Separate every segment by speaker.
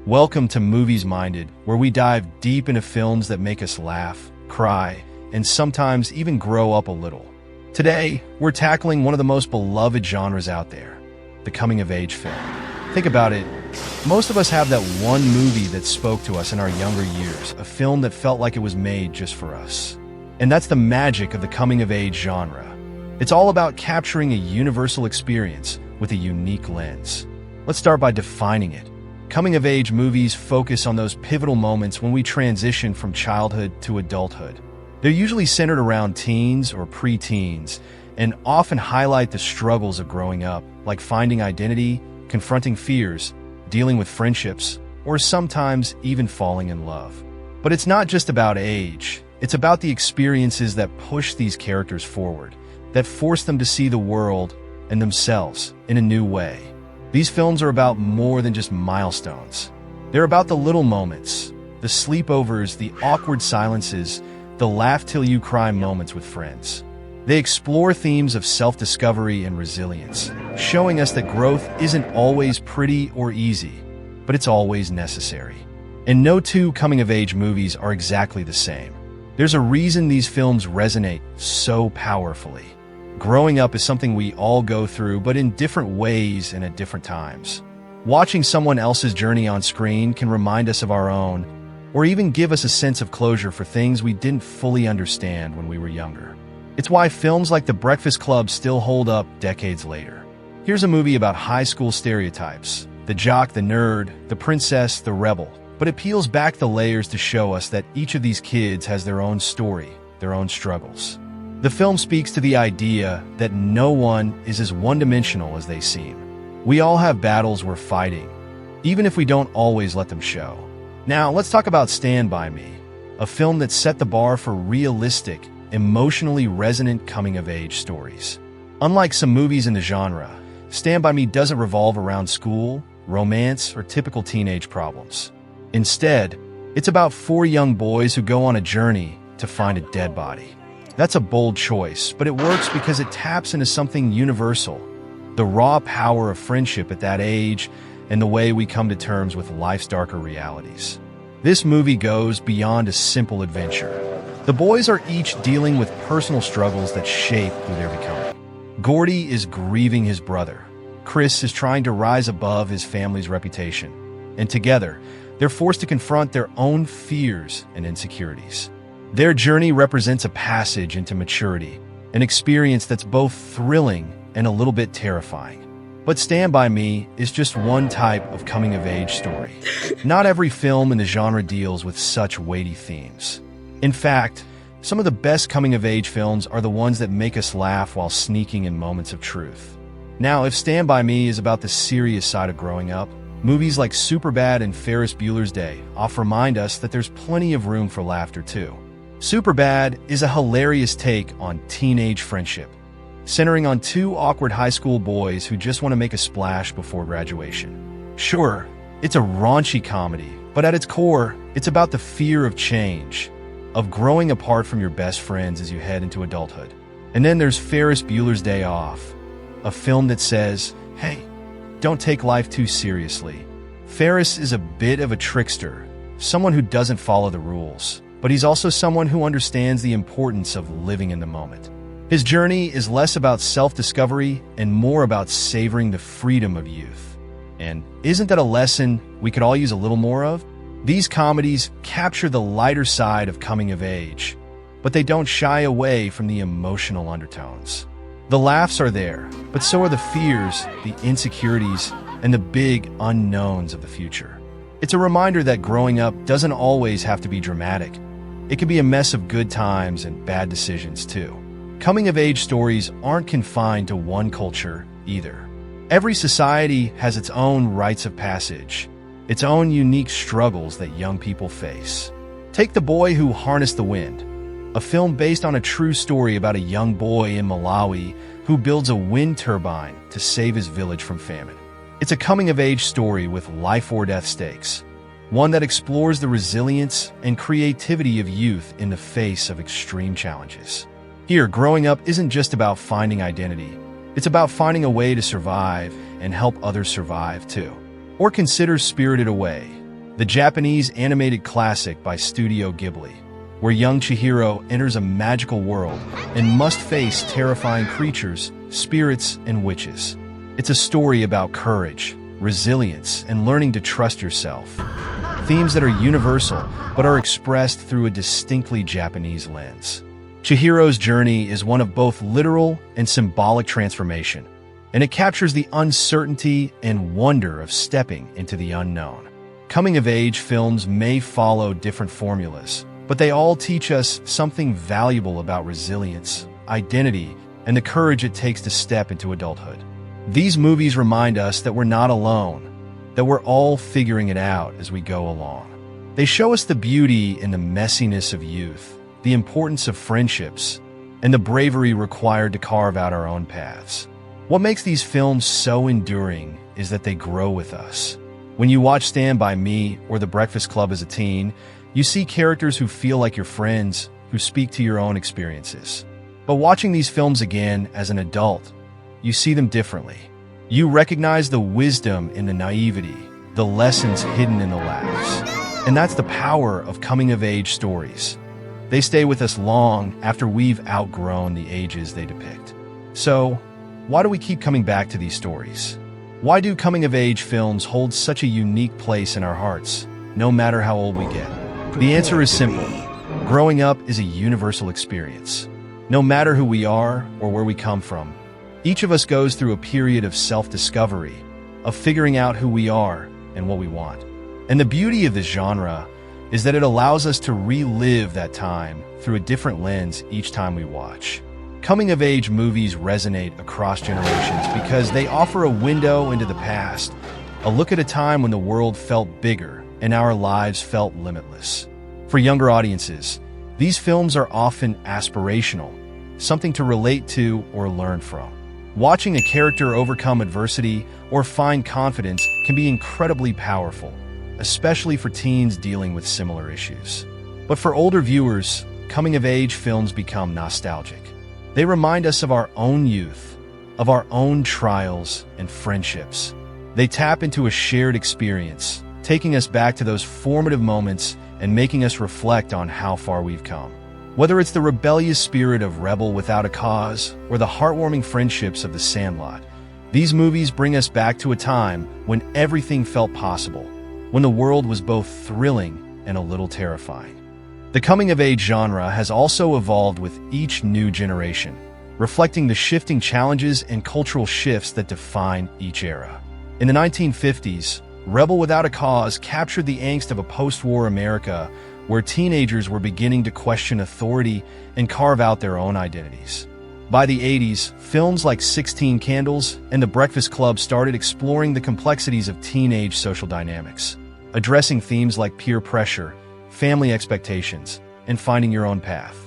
Speaker 1: Welcome to Movies Minded, where we dive deep into films that make us laugh, cry, and sometimes even grow up a little. Today, we're tackling one of the most beloved genres out there, the coming-of-age film. Think about it. Most of us have that one movie that spoke to us in our younger years, a film that felt like it was made just for us. And that's the magic of the coming-of-age genre. It's all about capturing a universal experience with a unique lens. Let's start by defining it. Coming-of-age movies focus on those pivotal moments when we transition from childhood to adulthood. They're usually centered around teens or pre-teens and often highlight the struggles of growing up, like finding identity, confronting fears, dealing with friendships, or sometimes even falling in love. But it's not just about age. It's about the experiences that push these characters forward, that force them to see the world and themselves in a new way. These films are about more than just milestones. They're about the little moments, the sleepovers, the awkward silences, the laugh-till-you-cry moments with friends. They explore themes of self-discovery and resilience, showing us that growth isn't always pretty or easy, but it's always necessary. And no two coming-of-age movies are exactly the same. There's a reason these films resonate so powerfully. Growing up is something we all go through, but in different ways and at different times. Watching someone else's journey on screen can remind us of our own, or even give us a sense of closure for things we didn't fully understand when we were younger. It's why films like The Breakfast Club still hold up decades later. Here's a movie about high school stereotypes: the jock, the nerd, the princess, the rebel. But it peels back the layers to show us that each of these kids has their own story, their own struggles. The film speaks to the idea that no one is as one-dimensional as they seem. We all have battles we're fighting, even if we don't always let them show. Now, let's talk about Stand By Me, a film that set the bar for realistic, emotionally resonant coming-of-age stories. Unlike some movies in the genre, Stand By Me doesn't revolve around school, romance, or typical teenage problems. Instead, it's about four young boys who go on a journey to find a dead body. That's a bold choice, but it works because it taps into something universal: the raw power of friendship at that age and the way we come to terms with life's darker realities. This movie goes beyond a simple adventure. The boys are each dealing with personal struggles that shape who they're becoming. Gordy is grieving his brother. Chris is trying to rise above his family's reputation. And together, they're forced to confront their own fears and insecurities. Their journey represents a passage into maturity, an experience that's both thrilling and a little bit terrifying. But Stand By Me is just one type of coming-of-age story. Not every film in the genre deals with such weighty themes. In fact, some of the best coming-of-age films are the ones that make us laugh while sneaking in moments of truth. Now, if Stand By Me is about the serious side of growing up, movies like Superbad and Ferris Bueller's Day often remind us that there's plenty of room for laughter too. Superbad is a hilarious take on teenage friendship, centering on two awkward high school boys who just want to make a splash before graduation. Sure, it's a raunchy comedy, but at its core, it's about the fear of change, of growing apart from your best friends as you head into adulthood. And then there's Ferris Bueller's Day Off, a film that says, hey, don't take life too seriously. Ferris is a bit of a trickster, someone who doesn't follow the rules, but he's also someone who understands the importance of living in the moment. His journey is less about self-discovery and more about savoring the freedom of youth. And isn't that a lesson we could all use a little more of? These comedies capture the lighter side of coming of age, but they don't shy away from the emotional undertones. The laughs are there, but so are the fears, the insecurities, and the big unknowns of the future. It's a reminder that growing up doesn't always have to be dramatic. It can be a mess of good times and bad decisions too. Coming-of-age stories aren't confined to one culture either. Every society has its own rites of passage, its own unique struggles that young people face. Take The Boy Who Harnessed the Wind, a film based on a true story about a young boy in Malawi who builds a wind turbine to save his village from famine. It's a coming-of-age story with life-or-death stakes, one that explores the resilience and creativity of youth in the face of extreme challenges. Here, growing up isn't just about finding identity. It's about finding a way to survive and help others survive too. Or consider Spirited Away, the Japanese animated classic by Studio Ghibli, where young Chihiro enters a magical world and must face terrifying creatures, spirits, and witches. It's a story about courage, resilience, and learning to trust yourself. Themes that are universal, but are expressed through a distinctly Japanese lens. Chihiro's journey is one of both literal and symbolic transformation, and it captures the uncertainty and wonder of stepping into the unknown. Coming-of-age films may follow different formulas, but they all teach us something valuable about resilience, identity, and the courage it takes to step into adulthood. These movies remind us that we're not alone, that we're all figuring it out as we go along. They show us the beauty in the messiness of youth, the importance of friendships, and the bravery required to carve out our own paths. What makes these films so enduring is that they grow with us. When you watch Stand By Me or The Breakfast Club as a teen, you see characters who feel like your friends, who speak to your own experiences. But watching these films again as an adult, you see them differently. You recognize the wisdom in the naivety, the lessons hidden in the laughs. And that's the power of coming-of-age stories. They stay with us long after we've outgrown the ages they depict. So, why do we keep coming back to these stories? Why do coming-of-age films hold such a unique place in our hearts, no matter how old we get? The answer is simple. Growing up is a universal experience. No matter who we are or where we come from, each of us goes through a period of self-discovery, of figuring out who we are and what we want. And the beauty of this genre is that it allows us to relive that time through a different lens each time we watch. Coming-of-age movies resonate across generations because they offer a window into the past, a look at a time when the world felt bigger and our lives felt limitless. For younger audiences, these films are often aspirational, something to relate to or learn from. Watching a character overcome adversity or find confidence can be incredibly powerful, especially for teens dealing with similar issues. But for older viewers, coming-of-age films become nostalgic. They remind us of our own youth, of our own trials and friendships. They tap into a shared experience, taking us back to those formative moments and making us reflect on how far we've come. Whether it's the rebellious spirit of Rebel Without a Cause or the heartwarming friendships of the Sandlot, these movies bring us back to a time when everything felt possible, when the world was both thrilling and a little terrifying. The coming-of-age genre has also evolved with each new generation, reflecting the shifting challenges and cultural shifts that define each era. In the 1950s, Rebel Without a Cause captured the angst of a post-war America where teenagers were beginning to question authority and carve out their own identities. By the 80s, films like 16 Candles and The Breakfast Club started exploring the complexities of teenage social dynamics, addressing themes like peer pressure, family expectations, and finding your own path.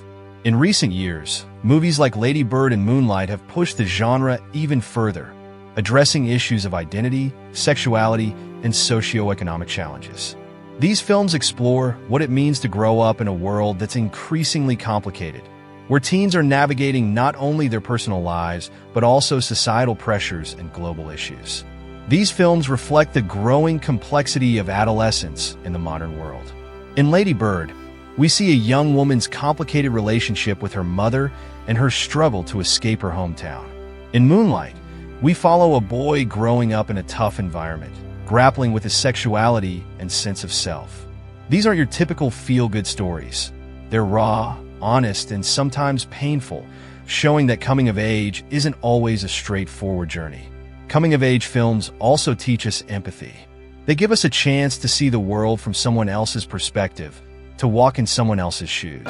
Speaker 1: In recent years, movies like Lady Bird and Moonlight have pushed the genre even further, addressing issues of identity, sexuality, and socioeconomic challenges. These films explore what it means to grow up in a world that's increasingly complicated, where teens are navigating not only their personal lives, but also societal pressures and global issues. These films reflect the growing complexity of adolescence in the modern world. In Lady Bird, we see a young woman's complicated relationship with her mother and her struggle to escape her hometown. In Moonlight, we follow a boy growing up in a tough environment, grappling with his sexuality and sense of self. These aren't your typical feel-good stories. They're raw, honest, and sometimes painful, showing that coming of age isn't always a straightforward journey. Coming-of-age films also teach us empathy. They give us a chance to see the world from someone else's perspective, to walk in someone else's shoes.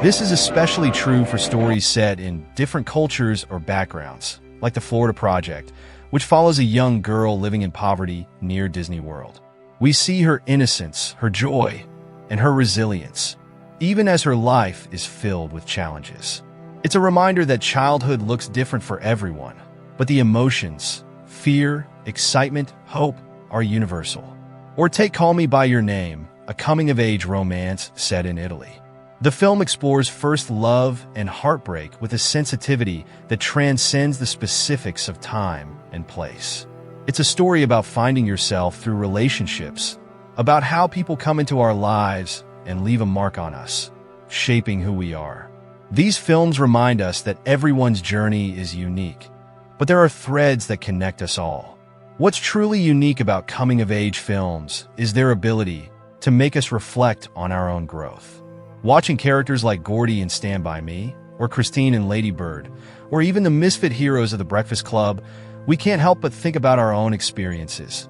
Speaker 1: This is especially true for stories set in different cultures or backgrounds, like The Florida Project, which follows a young girl living in poverty near Disney World. We see her innocence, her joy, and her resilience, even as her life is filled with challenges. It's a reminder that childhood looks different for everyone, but the emotions, fear, excitement, hope, are universal. Or take Call Me By Your Name, a coming-of-age romance set in Italy. The film explores first love and heartbreak with a sensitivity that transcends the specifics of time and place. It's a story about finding yourself through relationships, about how people come into our lives and leave a mark on us, shaping who we are. These films remind us that everyone's journey is unique, but there are threads that connect us all. What's truly unique about coming-of-age films is their ability to make us reflect on our own growth. Watching characters like Gordy in Stand By Me, or Christine in Lady Bird, or even the misfit heroes of The Breakfast Club, we can't help but think about our own experiences,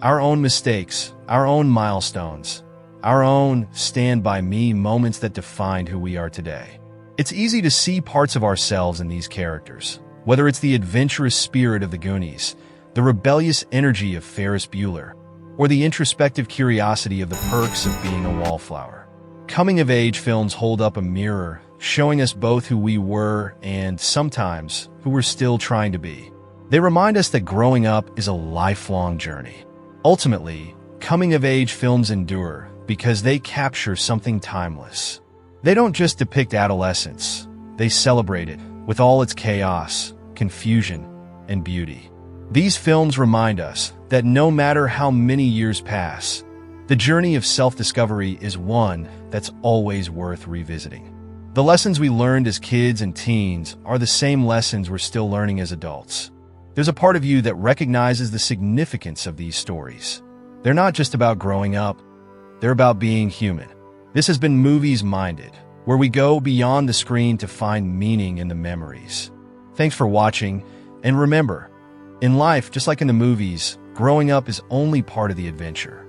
Speaker 1: our own mistakes, our own milestones, our own Stand By Me moments that defined who we are today. It's easy to see parts of ourselves in these characters, whether it's the adventurous spirit of the Goonies, the rebellious energy of Ferris Bueller, or the introspective curiosity of the perks of being a wallflower. Coming-of-age films hold up a mirror, showing us both who we were and, sometimes, who we're still trying to be. They remind us that growing up is a lifelong journey. Ultimately, coming-of-age films endure because they capture something timeless. They don't just depict adolescence, they celebrate it with all its chaos, confusion, and beauty. These films remind us that no matter how many years pass, the journey of self-discovery is one that's always worth revisiting. The lessons we learned as kids and teens are the same lessons we're still learning as adults. There's a part of you that recognizes the significance of these stories. They're not just about growing up, they're about being human. This has been Movies Minded, where we go beyond the screen to find meaning in the memories. Thanks for watching, and remember, in life, just like in the movies, growing up is only part of the adventure.